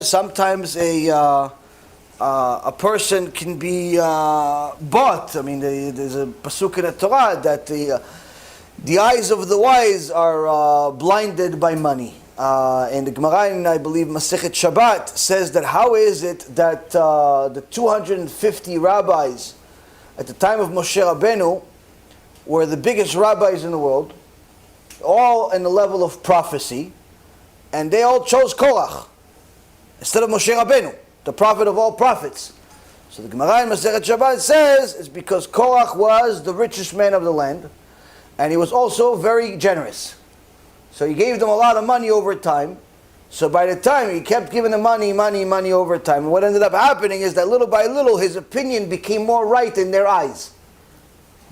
Sometimes a person can be bought. I mean, there's a pasuk in the Torah that the eyes of the wise are blinded by money. And the Gemara in, I believe, Masechet Shabbat says that how is it that the 250 rabbis at the time of Moshe Rabbeinu were the biggest rabbis in the world, all in the level of prophecy, and they all chose Korach instead of Moshe Rabbeinu, the prophet of all prophets. So the Gemara in Masechet Shabbat says it's because Korach was the richest man of the land, and he was also very generous. So he gave them a lot of money over time. So by the time he kept giving them money over time, and what ended up happening is that little by little his opinion became more right in their eyes.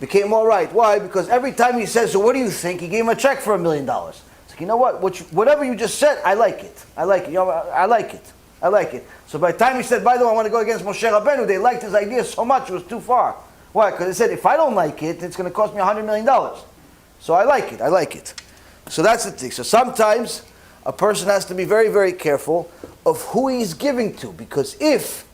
Became more right. Why? Because every time he says, so what do you think? He gave him a check for $1 million. It's like, you know what? Whatever you just said, I like it. I like it. You know, I like it. I like it. So by the time he said, by the way, I want to go against Moshe Rabbeinu, they liked his idea so much it was too far. Why? Because they said, if I don't like it, it's going to cost me $100 million. So I like it. I like it. So that's the thing. So sometimes a person has to be very, very careful of who he's giving to. Because if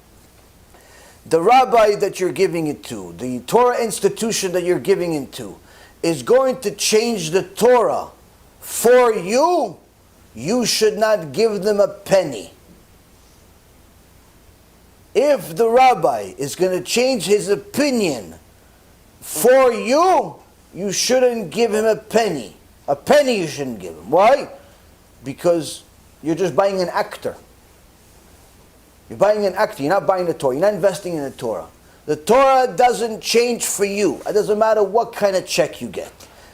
the rabbi that you're giving it to, the Torah institution that you're giving it to, is going to change the Torah for you, you should not give them a penny. If the rabbi is going to change his opinion for you, you shouldn't give him a penny. A penny you shouldn't give him. Why? Because you're just buying an actor. You're buying an actor. You're not buying the Torah. You're not investing in the Torah. The Torah doesn't change for you. It doesn't matter what kind of check you get.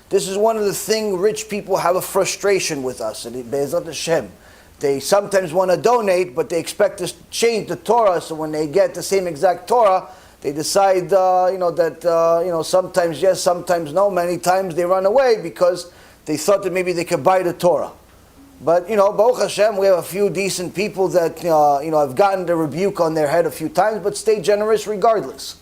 This is one of the things rich people have a frustration with us. And Be'ezrat Hashem, they sometimes want to donate, but they expect us to change the Torah. So when they get the same exact Torah, they decide, that sometimes yes, sometimes no. Many times they run away because they thought that maybe they could buy the Torah. But Baruch Hashem, we have a few decent people that have gotten the rebuke on their head a few times, but stay generous regardless.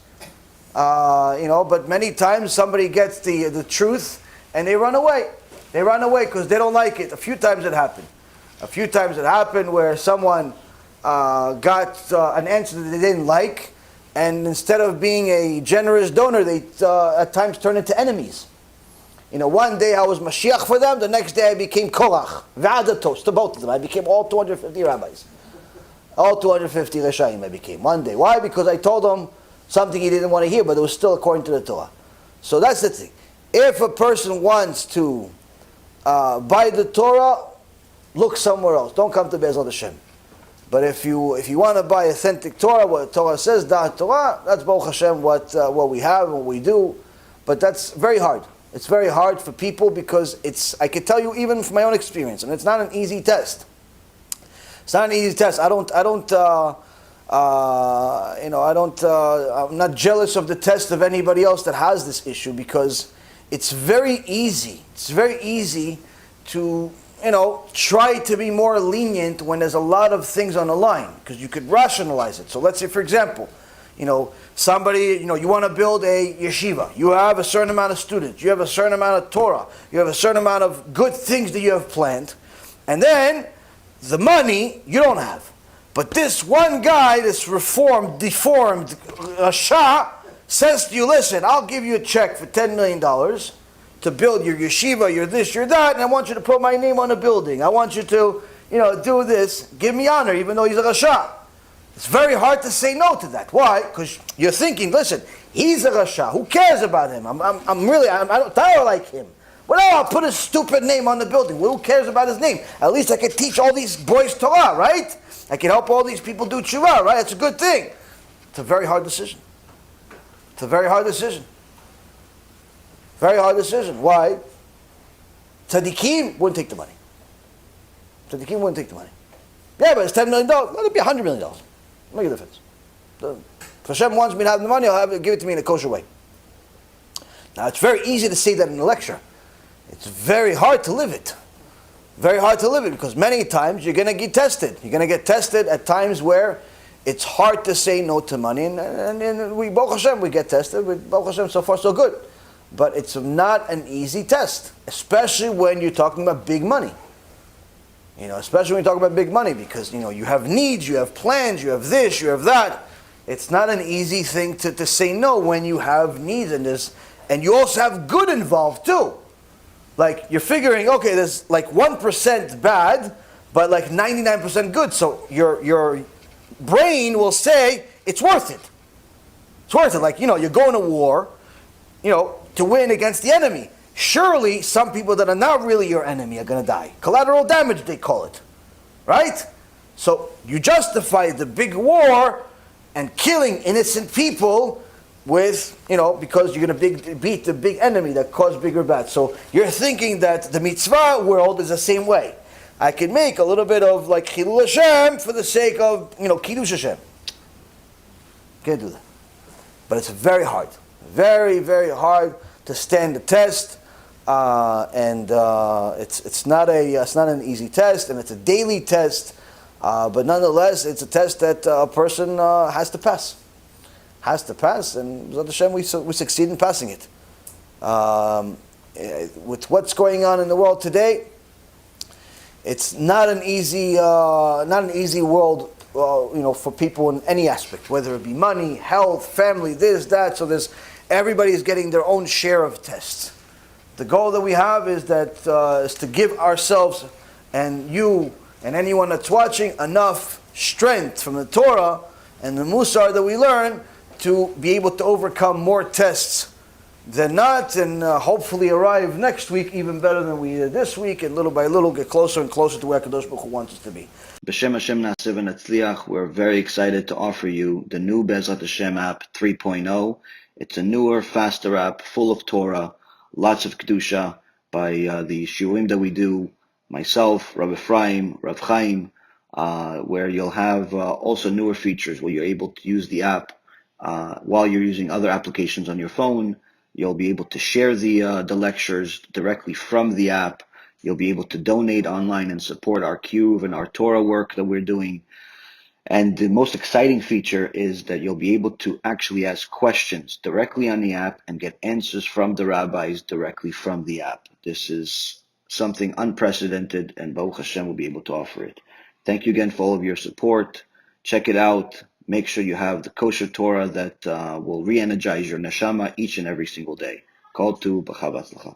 But many times somebody gets the truth and they run away. They run away because they don't like it. A few times it happened. A few times it happened where someone got an answer that they didn't like, and instead of being a generous donor, they at times turn into enemies. One day I was Mashiach for them, the next day I became Korach, V'adatos, to both of them. I became all 250 rabbis. All 250 Reshaim I became, one day. Why? Because I told them something he didn't want to hear, but it was still according to the Torah. So that's the thing. If a person wants to buy the Torah, look somewhere else. Don't come to Be'ezrat Hashem. But if you want to buy authentic Torah, what Torah says, Da'at Torah, that's Baruch Hashem what we have and what we do. But that's very hard. It's very hard for people because I can tell you even from my own experience, and it's not an easy test. It's not an easy test. I'm not jealous of the test of anybody else that has this issue because it's very easy. It's very easy to try to be more lenient when there's a lot of things on the line, because you could rationalize it. So let's say, for example, somebody, you want to build a yeshiva. You have a certain amount of students. You have a certain amount of Torah. You have a certain amount of good things that you have planned. And then, the money, you don't have. But this one guy, this reformed, deformed Rasha, says to you, listen, I'll give you a check for $10 million to build your yeshiva, your this, your that, and I want you to put my name on the building. I want you to, do this. Give me honor, even though he's a Rasha. It's very hard to say no to that. Why? Because you're thinking, listen, he's a Rasha. Who cares about him? I don't like him. Well, I'll put his stupid name on the building. Well, who cares about his name? At least I can teach all these boys Torah, right? I can help all these people do TeShuva, right? That's a good thing. It's a very hard decision. It's a very hard decision. Very hard decision. Why? Tzaddikim wouldn't take the money. Tzaddikim wouldn't take the money. Yeah, but it's $10 million. Let it be $100 million. Make a difference. If Hashem wants me to have the money, give it to me in a kosher way. Now, it's very easy to say that in a lecture. It's very hard to live it. Very hard to live it, because many times you're going to get tested. You're going to get tested at times where it's hard to say no to money. And we, Baruch Hashem, we get tested. Baruch Hashem, so far so good. But it's not an easy test, especially when you're talking about big money. Especially when you talk about big money, because, you have needs, you have plans, you have this, you have that. It's not an easy thing to say no when you have needs in this, and you also have good involved too. Like, you're figuring, okay, there's like 1% bad, but like 99% good. So your brain will say, it's worth it. It's worth it. Like, you're going to war, to win against the enemy. Surely some people that are not really your enemy are going to die. Collateral damage, they call it. Right? So you justify the big war and killing innocent people with, because you're going to beat the big enemy that caused bigger bad. So you're thinking that the mitzvah world is the same way. I can make a little bit of like Chilul Hashem for the sake of, Kiddush Hashem. Can't do that. But it's very hard. Very, very hard to stand the test. It's not an easy test, and it's a daily test. But nonetheless, it's a test that a person has to pass. Has to pass, and B'ezrat Hashem, we succeed in passing it. With what's going on in the world today, it's not an easy world, for people in any aspect, whether it be money, health, family, this, that. So everybody is getting their own share of tests. The goal that we have is to give ourselves and you and anyone that's watching enough strength from the Torah and the Musar that we learn to be able to overcome more tests than not, and hopefully arrive next week even better than we did this week, and little by little get closer and closer to where Kadosh Baruch Hu wants us to be. B'Shem Hashem Na'aseh v'Natzliach, we're very excited to offer you the new B'ezrat Hashem app 3.0. It's a newer, faster app full of Torah, lots of Kedusha by the Shiurim that we do, myself, Rabbi Ephraim, Rav Chaim, where you'll have also newer features where you're able to use the app while you're using other applications on your phone. You'll be able to share the lectures directly from the app. You'll be able to donate online and support our Kiruv and our Torah work that we're doing. And the most exciting feature is that you'll be able to actually ask questions directly on the app and get answers from the rabbis directly from the app. This is something unprecedented, and Baruch Hashem will be able to offer it. Thank you again for all of your support. Check it out. Make sure you have the kosher Torah that will re-energize your neshama each and every single day. Call to B'chava Tzlacha.